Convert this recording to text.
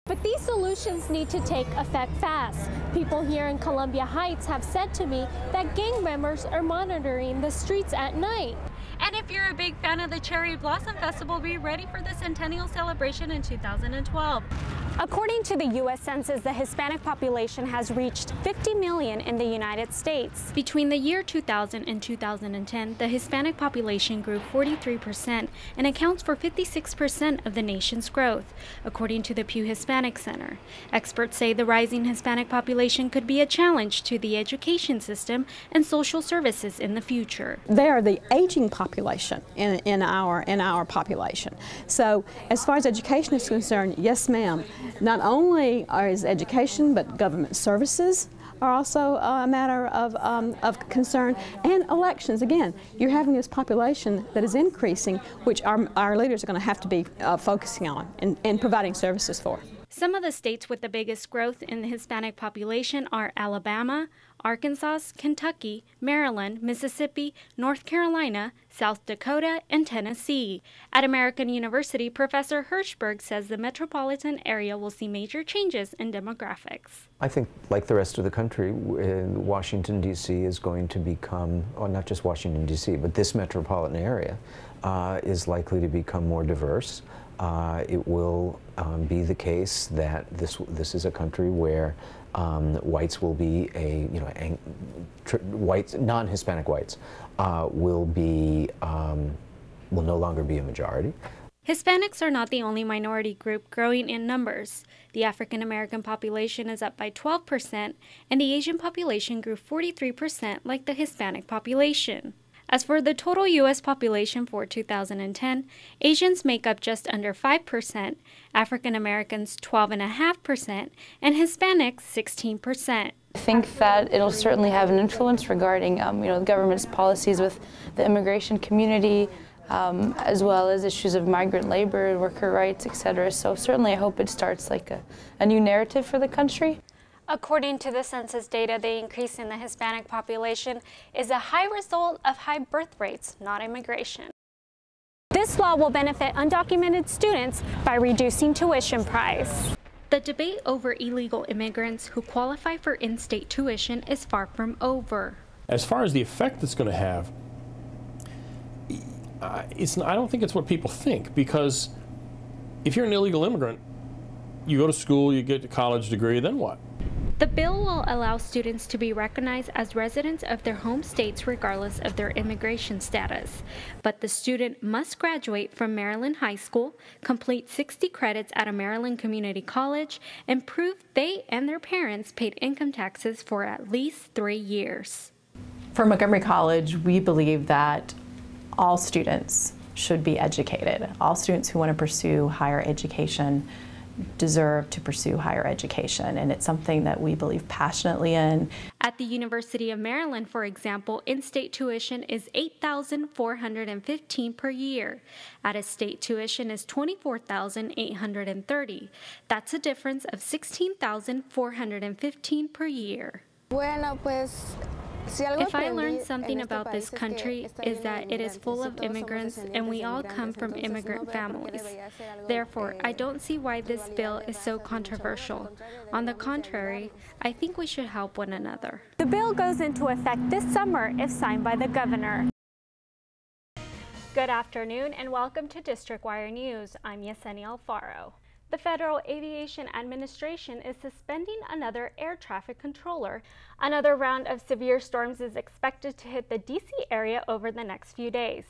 But these solutions need to take effect fast. People here in Columbia Heights have said to me that gang members are monitoring the streets at night. And if you're a big fan of the Cherry Blossom Festival, be ready for the centennial celebration in 2012. According to the U.S. Census, the Hispanic population has reached 50 million in the United States. Between the year 2000 and 2010, the Hispanic population grew 43% and accounts for 56% of the nation's growth, according to the Pew Hispanic Center. Experts say the rising Hispanic population could be a challenge to the education system and social services in the future. They are the aging population in our population. So as far as education is concerned, yes ma'am. Not only is education, but government services are also a matter of concern, and elections. Again, you're having this population that is increasing, which our leaders are going to have to be focusing on and providing services for. Some of the states with the biggest growth in the Hispanic population are Alabama, Arkansas, Kentucky, Maryland, Mississippi, North Carolina, South Dakota, and Tennessee. At American University, Professor Hirschberg says the metropolitan area will see major changes in demographics. I think, like the rest of the country, Washington, D.C. is going to become, well, not just Washington, D.C., but this metropolitan area is likely to become more diverse. It will be the case that this is a country where whites will be non-Hispanic whites will no longer be a majority. Hispanics are not the only minority group growing in numbers. The African American population is up by 12%, and the Asian population grew 43% like the Hispanic population. As for the total U.S. population for 2010, Asians make up just under 5%, African Americans 12.5%, and Hispanics 16%. I think that it'll certainly have an influence regarding the government's policies with the immigration community, as well as issues of migrant labor, worker rights, etc. So certainly I hope it starts like a new narrative for the country. According to the census data, the increase in the Hispanic population is a high result of high birth rates, not immigration. This law will benefit undocumented students by reducing tuition price. The debate over illegal immigrants who qualify for in-state tuition is far from over. As far as the effect it's going to have, I don't think it's what people think, because if you're an illegal immigrant, you go to school, you get a college degree, then what? The bill will allow students to be recognized as residents of their home states regardless of their immigration status. But the student must graduate from Maryland High School, complete 60 credits at a Maryland community college, and prove they and their parents paid income taxes for at least 3 years. For Montgomery College, we believe that all students should be educated. All students who want to pursue higher education deserve to pursue higher education, and it's something that we believe passionately in. At the University of Maryland, for example, in-state tuition is $8,415 per year. Out-of-state tuition is $24,830. That's a difference of $16,415 per year. Bueno, pues, if I learned something about this country, is that it is full of immigrants and we all come from immigrant families. Therefore, I don't see why this bill is so controversial. On the contrary, I think we should help one another. The bill goes into effect this summer if signed by the governor. Good afternoon and welcome to District Wire News. I'm Yecenia. The Federal Aviation Administration is suspending another air traffic controller. Another round of severe storms is expected to hit the D.C. area over the next few days.